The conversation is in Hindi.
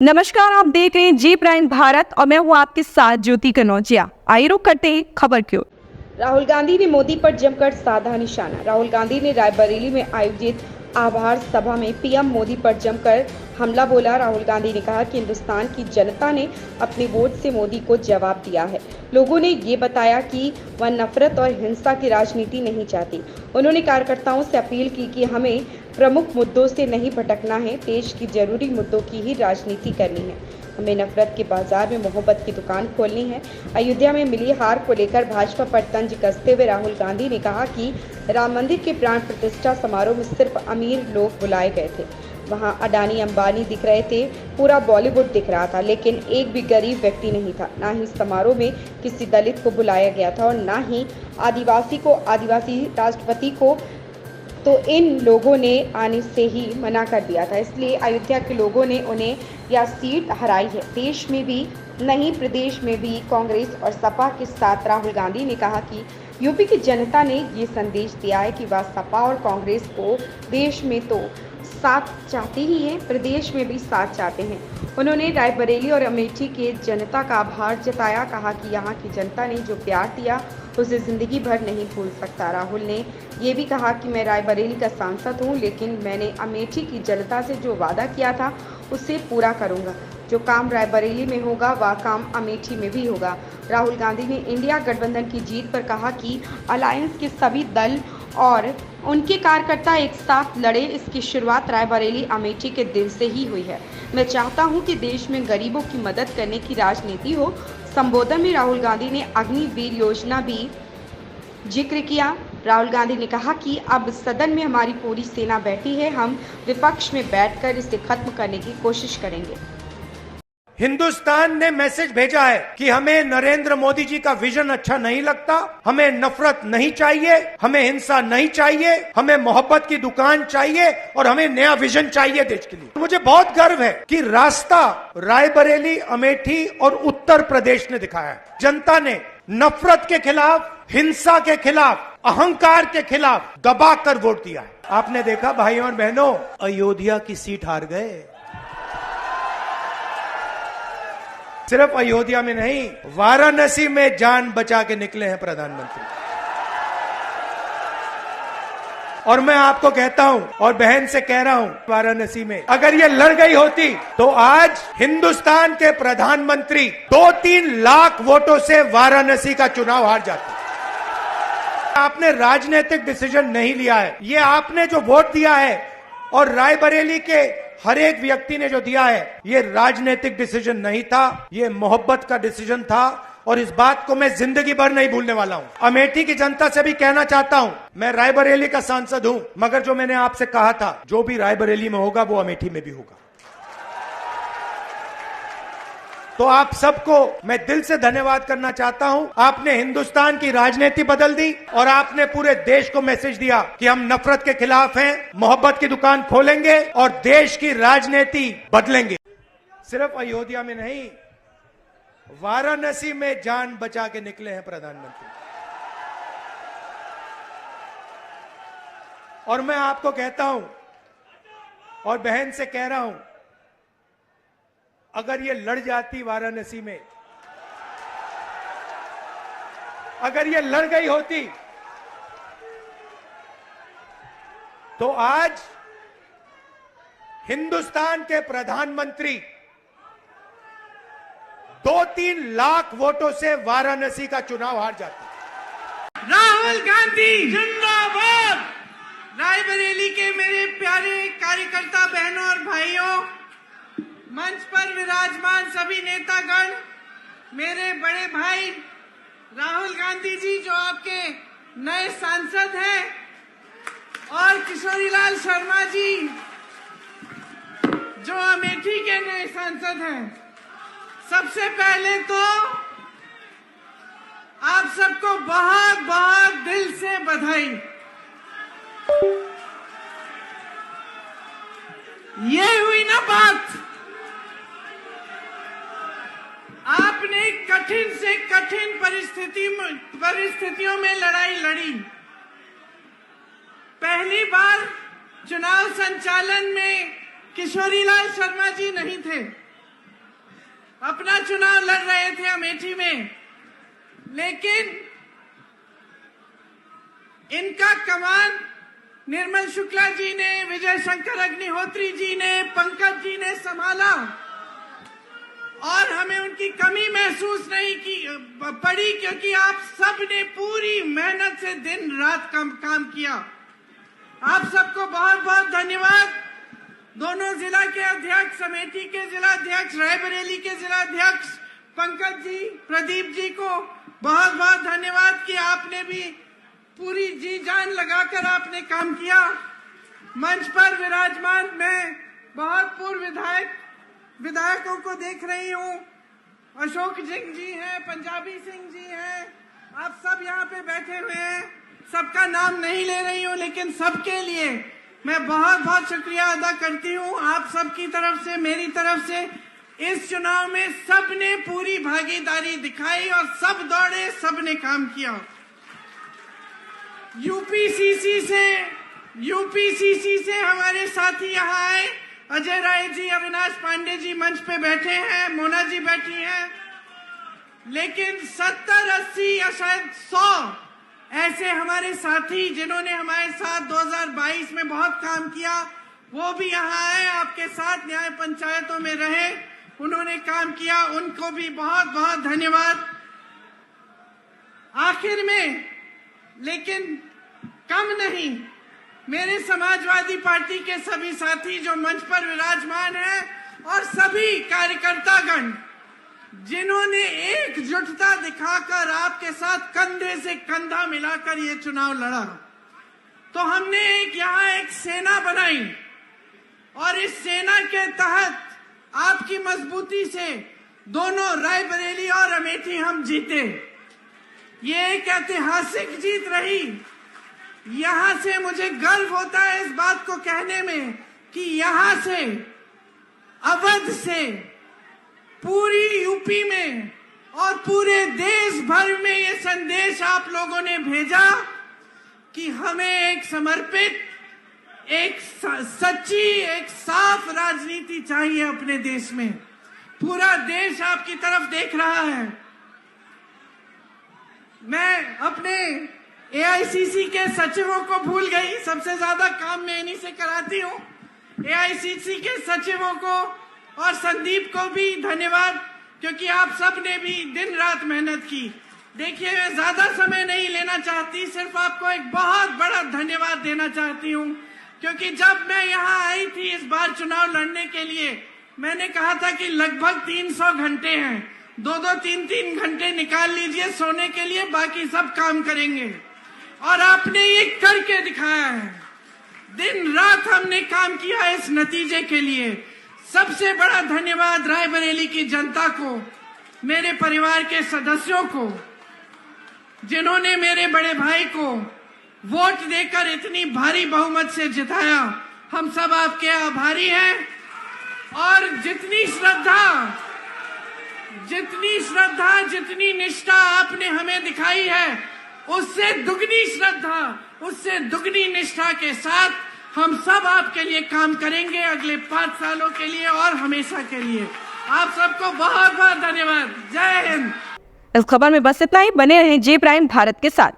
नमस्कार, आप देख रहे हैं जी प्राइम भारत और मैं हूं आपके साथ ज्योति कनौजिया। आइए रुक करते हैं खबर की ओर। राहुल गांधी ने मोदी पर जमकर साधा निशाना। राहुल गांधी ने रायबरेली में आयोजित आभार सभा में पीएम मोदी पर जमकर हमला बोला। राहुल गांधी ने कहा कि हिंदुस्तान की जनता ने अपने वोट से मोदी को जवाब दिया है। लोगों ने ये बताया कि वह नफरत और हिंसा की राजनीति नहीं चाहती। उन्होंने कार्यकर्ताओं से अपील की कि हमें प्रमुख मुद्दों से नहीं भटकना है, देश की जरूरी मुद्दों की ही राजनीति करनी है। हमें नफरत के बाजार में मोहब्बत की दुकान खोलनी है। अयोध्या में मिली हार को लेकर भाजपा पर तंज कसते हुए राहुल गांधी ने कहा कि राम मंदिर के प्राण प्रतिष्ठा समारोह में सिर्फ अमीर लोग बुलाए गए थे। वहां अडानी अंबानी दिख रहे थे, पूरा बॉलीवुड दिख रहा था, लेकिन एक भी गरीब व्यक्ति नहीं था। ना ही समारोह में किसी दलित को बुलाया गया था और ना ही आदिवासी राष्ट्रपति को। तो इन लोगों ने आने से ही मना कर दिया था, इसलिए अयोध्या के लोगों ने उन्हें यह सीट हराई है। देश में भी नहीं, प्रदेश में भी कांग्रेस और सपा के साथ राहुल गांधी ने कहा कि यूपी की जनता ने ये संदेश दिया है कि वह सपा और कांग्रेस को देश में तो साथ चाहते ही हैं, प्रदेश में भी साथ चाहते हैं। उन्होंने रायबरेली और अमेठी के जनता का आभार जताया। कहा कि यहाँ की जनता ने जो प्यार दिया उसे जिंदगी भर नहीं भूल सकता। राहुल ने ये भी कहा कि मैं रायबरेली का सांसद हूँ, लेकिन मैंने अमेठी की जनता से जो वादा किया था उसे पूरा करूँगा। जो काम रायबरेली में होगा वह काम अमेठी में भी होगा। राहुल गांधी ने इंडिया गठबंधन की जीत पर कहा कि अलायंस के सभी दल और उनके कार्यकर्ता एक साथ लड़े। इसकी शुरुआत रायबरेली अमेठी के दिल से ही हुई है। मैं चाहता हूं कि देश में गरीबों की मदद करने की राजनीति हो। संबोधन में राहुल गांधी ने अग्निवीर योजना भी जिक्र किया। राहुल गांधी ने कहा कि अब सदन में हमारी पूरी सेना बैठी है, हम विपक्ष में बैठकर इसे खत्म करने की कोशिश करेंगे। हिंदुस्तान ने मैसेज भेजा है कि हमें नरेंद्र मोदी जी का विजन अच्छा नहीं लगता, हमें नफरत नहीं चाहिए, हमें हिंसा नहीं चाहिए, हमें मोहब्बत की दुकान चाहिए और हमें नया विजन चाहिए देश के लिए। मुझे बहुत गर्व है कि रास्ता रायबरेली, अमेठी और उत्तर प्रदेश ने दिखाया है। जनता ने नफरत के खिलाफ, हिंसा के खिलाफ, अहंकार के खिलाफ दबा कर वोट दिया है। आपने देखा भाइयों और बहनों, अयोध्या की सीट हार गए। सिर्फ अयोध्या में नहीं, वाराणसी में जान बचा के निकले हैं प्रधानमंत्री। और मैं आपको कहता हूं और बहन से कह रहा हूं, वाराणसी में अगर ये लड़ गई होती तो आज हिंदुस्तान के प्रधानमंत्री 2-3 लाख वोटों से वाराणसी का चुनाव हार जाते। आपने राजनीतिक डिसीजन नहीं लिया है, ये आपने जो वोट दिया है और रायबरेली के हर एक व्यक्ति ने जो दिया है, ये राजनीतिक डिसीजन नहीं था, ये मोहब्बत का डिसीजन था और इस बात को मैं जिंदगी भर नहीं भूलने वाला हूं। अमेठी की जनता से भी कहना चाहता हूं, मैं रायबरेली का सांसद हूं, मगर जो मैंने आपसे कहा था, जो भी रायबरेली में होगा वो अमेठी में भी होगा। तो आप सबको मैं दिल से धन्यवाद करना चाहता हूं। आपने हिंदुस्तान की राजनीति बदल दी और आपने पूरे देश को मैसेज दिया कि हम नफरत के खिलाफ हैं, मोहब्बत की दुकान खोलेंगे और देश की राजनीति बदलेंगे। सिर्फ अयोध्या में नहीं, वाराणसी में जान बचा के निकले हैं प्रधानमंत्री। और मैं आपको कहता हूं और बहन से कह रहा हूं, अगर ये लड़ जाती वाराणसी में, अगर ये लड़ गई होती तो आज हिंदुस्तान के प्रधानमंत्री 2-3 लाख वोटों से वाराणसी का चुनाव हार जाते। राहुल गांधी जिंदाबाद। रायबरेली के मेरे प्यारे कार्यकर्ता बहनों और भाइयों, मंच पर विराजमान सभी नेतागण, मेरे बड़े भाई राहुल गांधी जी जो आपके नए सांसद हैं, और किशोरीलाल शर्मा जी जो अमेठी के नए सांसद हैं, सबसे पहले तो आप सबको बहुत बहुत दिल से बधाई। ये हुई ना बात, आपने कठिन से कठिन परिस्थितियों में लड़ाई लड़ी। पहली बार चुनाव संचालन में किशोरीलाल शर्मा जी नहीं थे, अपना चुनाव लड़ रहे थे अमेठी में, लेकिन इनका कमान निर्मल शुक्ला जी ने, विजय शंकर अग्निहोत्री जी ने, पंकज जी ने संभाला और हमें उनकी कमी महसूस नहीं की पड़ी, क्योंकि आप सब ने पूरी मेहनत से दिन रात काम किया। आप सबको बहुत बहुत धन्यवाद। दोनों जिला के अध्यक्ष, अमेठी के जिला अध्यक्ष, रायबरेली के जिला अध्यक्ष पंकज जी, प्रदीप जी को बहुत बहुत धन्यवाद कि आपने भी पूरी जी जान लगाकर आपने काम किया। मंच पर विराजमान मैं बहुत पूर्व विधायकों को देख रही हूँ। अशोक सिंह जी हैं, पंजाबी सिंह जी हैं, आप सब यहाँ पे बैठे हुए हैं। सबका नाम नहीं ले रही हूँ, लेकिन सबके लिए मैं बहुत बहुत शुक्रिया अदा करती हूँ। आप सबकी तरफ से, मेरी तरफ से इस चुनाव में सबने पूरी भागीदारी दिखाई और सब दौड़े, सबने काम किया। यूपीसीसी से हमारे साथी यहाँ आए, अजय राय जी, अविनाश पांडे जी मंच पे बैठे हैं, मोना जी बैठी हैं, लेकिन 70, 80 या शायद 100 ऐसे हमारे साथी जिन्होंने हमारे साथ 2022 में बहुत काम किया, वो भी यहाँ आए, आपके साथ न्याय पंचायतों में रहे, उन्होंने काम किया, उनको भी बहुत बहुत धन्यवाद। आखिर में, लेकिन कम नहीं, मेरे समाजवादी पार्टी के सभी साथी जो मंच पर विराजमान हैं और सभी कार्यकर्तागण जिन्होंने एकजुटता दिखाकर आपके साथ कंधे से कंधा मिलाकर ये चुनाव लड़ा, तो हमने यहाँ एक सेना बनाई और इस सेना के तहत आपकी मजबूती से दोनों रायबरेली और अमेठी हम जीते। ये एक ऐतिहासिक जीत रही। यहाँ से मुझे गर्व होता है इस बात को कहने में कि यहाँ से, अवध से, पूरी यूपी में और पूरे देश भर में ये संदेश आप लोगों ने भेजा कि हमें एक समर्पित, एक सच्ची, एक साफ राजनीति चाहिए अपने देश में। पूरा देश आपकी तरफ देख रहा है। मैं अपने एआईसीसी के सचिवों को भूल गई, सबसे ज्यादा काम मैं इन्हीं से कराती हूँ। एआईसीसी के सचिवों को और संदीप को भी धन्यवाद, क्योंकि आप सब ने भी दिन रात मेहनत की। देखिए, मैं ज्यादा समय नहीं लेना चाहती, सिर्फ आपको एक बहुत बड़ा धन्यवाद देना चाहती हूँ, क्योंकि जब मैं यहाँ आई थी इस बार चुनाव लड़ने के लिए, मैंने कहा था कि लगभग 300 घंटे हैं, 2-2, 3-3 घंटे निकाल लीजिए सोने के लिए, बाकी सब काम करेंगे। और आपने ये करके दिखाया है। दिन रात हमने काम किया इस नतीजे के लिए। सबसे बड़ा धन्यवाद रायबरेली की जनता को, मेरे परिवार के सदस्यों को, जिन्होंने मेरे बड़े भाई को वोट देकर इतनी भारी बहुमत से जिताया। हम सब आपके आभारी हैं। और जितनी श्रद्धा, जितनी निष्ठा आपने हमें दिखाई है, उससे दुगनी श्रद्धा, उससे दुगनी निष्ठा के साथ हम सब आपके लिए काम करेंगे अगले 5 सालों के लिए और हमेशा के लिए। आप सबको बहुत बहुत धन्यवाद। जय हिंद। इस खबर में बस इतना ही। बने रहें जे प्राइम भारत के साथ।